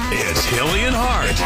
It's Hilly and Hart.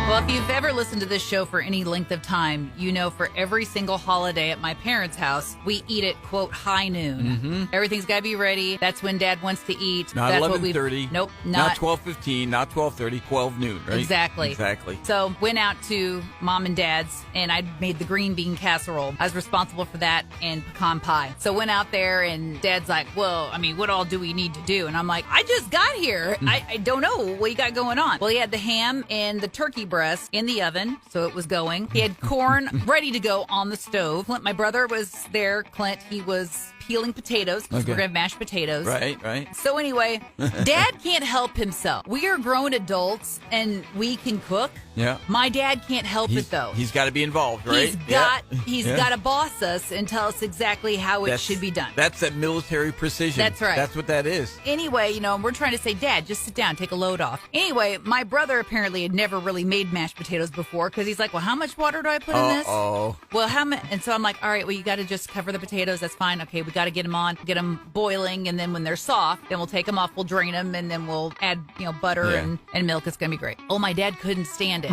Well, if you've ever listened to this show for any length of time, you know for every single holiday at my parents' house, we eat at, quote, high noon. Mm-hmm. Everything's got to be ready. That's when Dad wants to eat. Not That's 11:30. Nope, not 12:15. Not 12:30. 12 noon, right? Exactly. Exactly. So went out to Mom and Dad's, and I made the green bean casserole. I was responsible for that and pecan pie. So went out there, and Dad's like, well, I mean, what all do we need to do? And I'm like, I just got here. I don't know what you got going on. Well, he had the ham and the turkey breast in the oven, so it was going. He had corn ready to go on the stove. Clint, my brother, was there. Clint, he was peeling potatoes because we're going to have mashed potatoes. Right. So anyway, Dad can't help himself. We are grown adults and we can cook. Yeah. My dad can't help it though. He's got to be involved, right? He's got to boss us and tell us exactly how it should be done. That's that military precision. That's right. That's what that is. Anyway, we're trying to say, Dad, just sit down, take a load off. Anyway, my brother apparently had never really made mashed potatoes before because he's like, well, how much water do I put in this? Oh. Well, how much? And so I'm like, all right, well, you got to just cover the potatoes. That's fine. Okay, we got to get them on, get them boiling, and then when they're soft, then we'll take them off, we'll drain them, and then we'll add, butter and milk. It's gonna be great. Oh, my dad couldn't stand it.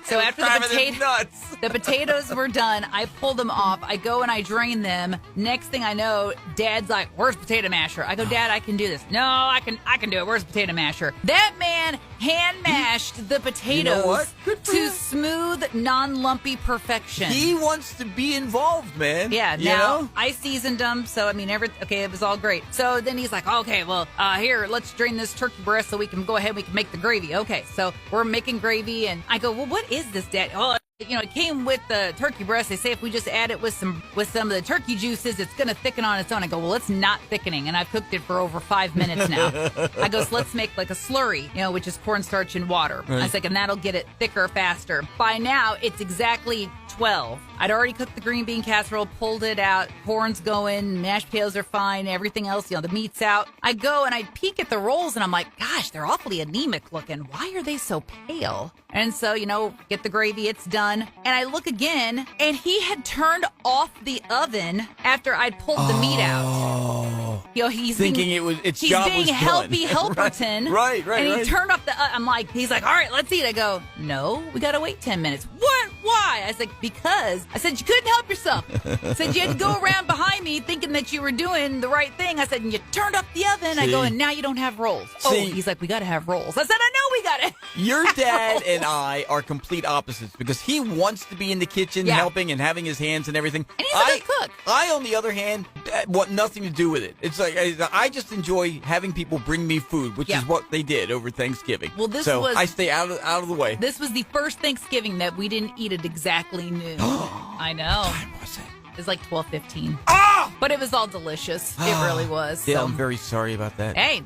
So after the potatoes were done, I pulled them off. I go and I drain them. Next thing I know, Dad's like, "Where's potato masher?" I go, "Dad, I can do this." "No, I can do it. Where's potato masher?" That man hand mashed the potatoes to smooth, non-lumpy perfection. He wants to be involved, man. Yeah. Now I seasoned them, so I mean, it was all great. So then he's like, "Okay, well, here, let's drain this turkey breast so we can go ahead. We can make the gravy." Okay, so we're making gravy, and I go, "Well, what is this, Dad?" "Oh, it came with the turkey breast. They say if we just add it with some of the turkey juices, it's going to thicken on its own." I go, "Well, it's not thickening," and I've cooked it for over 5 minutes now. I go, "So let's make like a slurry, which is cornstarch and water." Right. I was like, and that'll get it thicker faster. By now, it's exactly 12. I'd already cooked the green bean casserole, pulled it out, corn's going, mashed potatoes are fine, everything else, the meat's out. I go and I peek at the rolls, and I'm like, gosh, they're awfully anemic looking. Why are they so pale? And so, get the gravy, it's done. And I look again, and he had turned off the oven after I'd pulled the meat out. He's thinking he's job being was helpy helperton. Right. And he turned off the he's like, "All right, let's eat." I go, "No, we got to wait 10 minutes. What? Why?" I was like, "Because," I said, "you couldn't help yourself." I said, "You had to go around behind me thinking that you were doing the right thing." I said, "And you turned off the oven." I go, "And now you don't have rolls." He's like, "We got to have rolls." I said, "I know we got it." Your dad and I are complete opposites because he wants to be in the kitchen helping and having his hands and everything. And he's a good cook. I, on the other hand, want nothing to do with it. It's like I just enjoy having people bring me food, which is what they did over Thanksgiving. Well, I stay out of the way. This was the first Thanksgiving that we didn't eat at exactly noon. I know. What time was it? It was like 12:15. Ah! But it was all delicious. It really was. Yeah, So. I'm very sorry about that. Hey,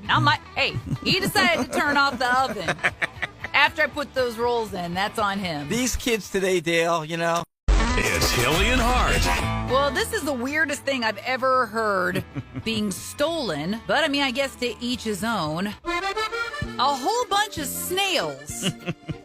he decided to turn off the oven after I put those rolls in. That's on him. These kids today, Dale, It's Hilly and Hart. Well, this is the weirdest thing I've ever heard being stolen. But I mean, I guess to each his own. A whole bunch of snails.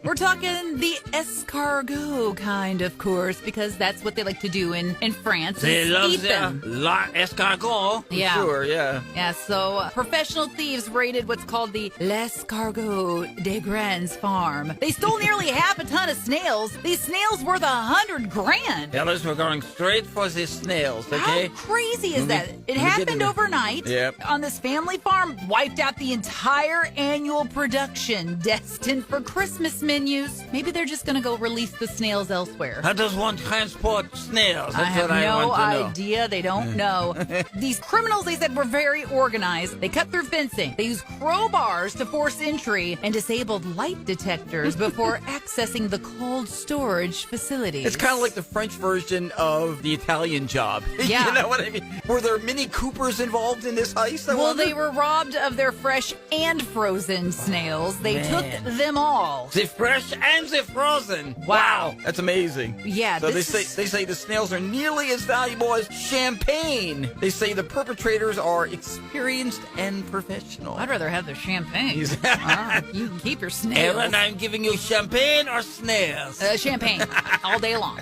We're talking the escargot kind, of course, because that's what they like to do in France. They love eat them. l'escargot. Yeah. Sure, yeah. Yeah, so professional thieves raided what's called the L'Escargot des Grands farm. They stole nearly half a ton of snails. These snails worth $100,000. Tell us we're going straight for the snails, okay? How crazy is that? It happened overnight on this family farm, wiped out the entire annual production destined for Christmas menus. Maybe they're just going to go release the snails elsewhere. How does one transport snails? I That's have what I no want to know. idea. They don't know. These criminals, they said, were very organized. They cut through fencing. They used crowbars to force entry and disabled light detectors before accessing the cold storage facilities. It's kind of like the French version of the Italian Job. Yeah. You know what I mean? Were there Mini Coopers involved in this heist? Well, they were robbed of their fresh and frozen snails. They took them all. The fresh and the frozen. Wow. That's amazing. Yeah. So they say the snails are nearly as valuable as champagne. They say the perpetrators are experienced and professional. I'd rather have the champagne. You can keep your snails. Erin, I'm giving you champagne or snails? Champagne. All day long.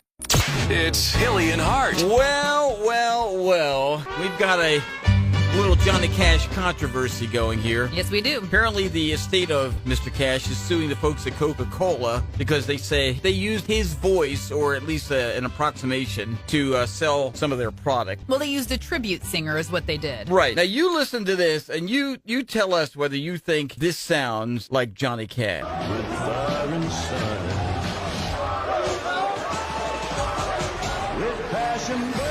It's Hilly and Hart. Well. We've got a little Johnny Cash controversy going here. Yes, we do. Apparently, the estate of Mr. Cash is suing the folks at Coca-Cola because they say they used his voice, or at least an approximation, to sell some of their product. Well, they used a tribute singer is what they did. Right. Now, you listen to this, and you tell us whether you think this sounds like Johnny Cash. With fire inside, with passion burning.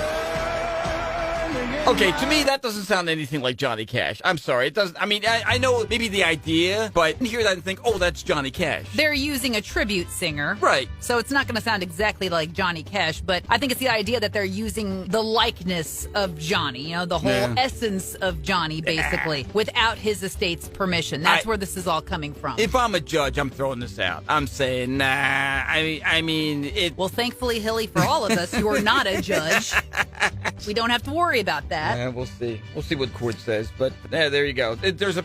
Okay, to me, that doesn't sound anything like Johnny Cash. I'm sorry. It doesn't. I mean, I know maybe the idea, but you hear that and think, oh, that's Johnny Cash. They're using a tribute singer. Right. So it's not going to sound exactly like Johnny Cash, but I think it's the idea that they're using the likeness of Johnny, you know, the whole essence of Johnny, basically, without his estate's permission. That's where this is all coming from. If I'm a judge, I'm throwing this out. I'm saying, nah. I mean, it. Well, thankfully, Hilly, for all of us who are not a judge, we don't have to worry about that. We'll see. We'll see what court says. But there you go. There's a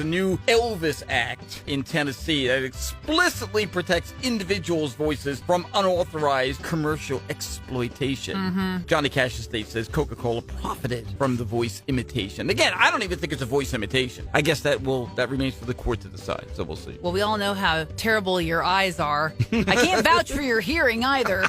new Elvis Act in Tennessee that explicitly protects individuals' voices from unauthorized commercial exploitation. Johnny Cash's estate says Coca-Cola profited from the voice imitation. Again, I don't even think it's a voice imitation. I guess that remains for the court to decide. So we'll see. Well, we all know how terrible your eyes are. I can't vouch for your hearing either.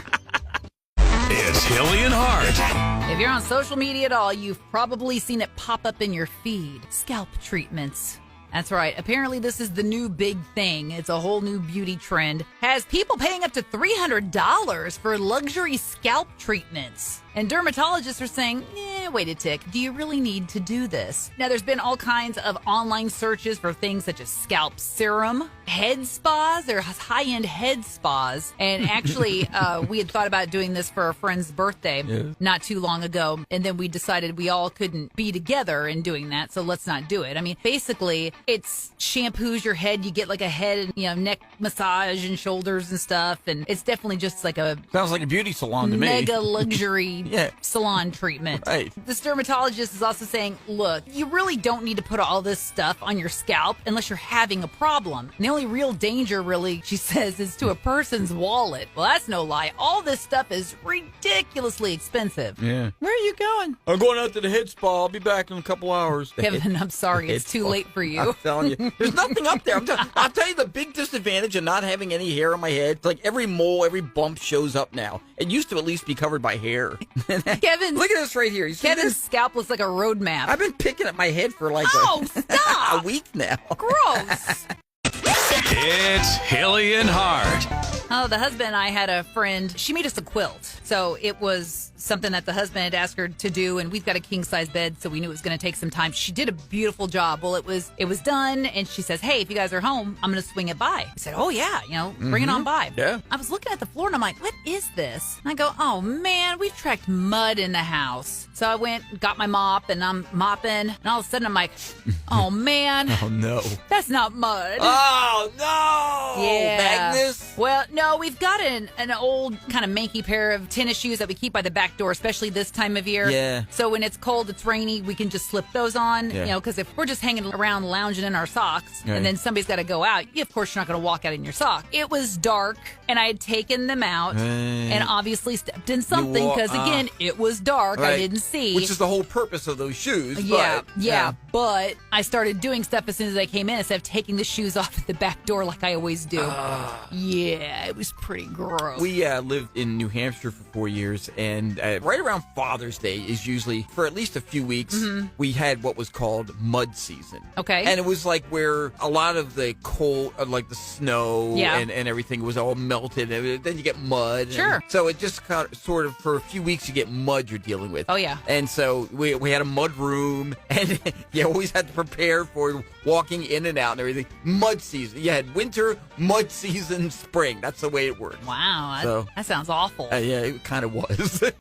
It's Hilly and Hart. If you're on social media at all, you've probably seen it pop up in your feed. Scalp treatments. That's right. Apparently, this is the new big thing. It's a whole new beauty trend. Has people paying up to $300 for luxury scalp treatments. And dermatologists are saying, wait a tick. Do you really need to do this? Now, there's been all kinds of online searches for things such as scalp serum, head spas. There's high-end head spas. And actually, we had thought about doing this for a friend's birthday not too long ago. And then we decided we all couldn't be together in doing that. So let's not do it. I mean, basically, it's shampoos your head. You get like a head and, neck massage and shoulders and stuff. And it's definitely just like a... Sounds like a beauty salon to me. Mega luxury salon treatment. Right. This dermatologist is also saying, look, you really don't need to put all this stuff on your scalp unless you're having a problem. And the only real danger, really, she says, is to a person's wallet. Well, that's no lie. All this stuff is ridiculously expensive. Yeah. Where are you going? I'm going out to the head spa. I'll be back in a couple hours. Kevin, I'm sorry. It's too late for you. I'm telling you. There's nothing up there. I'll tell you the big disadvantage of not having any hair on my head. It's like every mole, every bump shows up now. It used to at least be covered by hair. Kevin, look at this right here. You see Kevin's this? scalp looks like a road map. I've been picking at my head for like stop! a week now. Gross. It's Hilly and Hart. Oh, the husband and I had a friend. She made us a quilt. So it was something that the husband had asked her to do, and we've got a king-size bed, so we knew it was going to take some time. She did a beautiful job. Well, it was done, and she says, hey, if you guys are home, I'm going to swing it by. I said, oh, yeah, bring it on by. Yeah. I was looking at the floor, and I'm like, what is this? And I go, oh, man, we've tracked mud in the house. So I went and got my mop, and I'm mopping, and all of a sudden I'm like, oh, man. Oh, no. That's not mud. Oh, no. Yeah. Magnus? Well, no, we've got an old kind of manky pair of tennis shoes that we keep by the back door, especially this time of year. Yeah. So when it's cold, it's rainy, we can just slip those on, because if we're just hanging around lounging in our socks and then somebody's got to go out, of course you're not going to walk out in your sock. It was dark and I had taken them out and obviously stepped in something because, again, it was dark. Right. I didn't see. Which is the whole purpose of those shoes. Yeah. But I started doing stuff as soon as I came in instead of taking the shoes off at the back door like I always do. Yeah, it was pretty gross. We lived in New Hampshire for 4 years, and right around Father's Day is usually, for at least a few weeks, we had what was called mud season. Okay. And it was like where a lot of the cold, like the snow and everything was all melted, and then you get mud. Sure. And so it just kind of, sort of, for a few weeks, you get mud you're dealing with. Oh, yeah. And so we had a mud room, and you always had to prepare for walking in and out and everything. Mud season. You had winter, mud season, spring. That's the way it worked. Wow. So, that sounds awful. Yeah, it kind of was.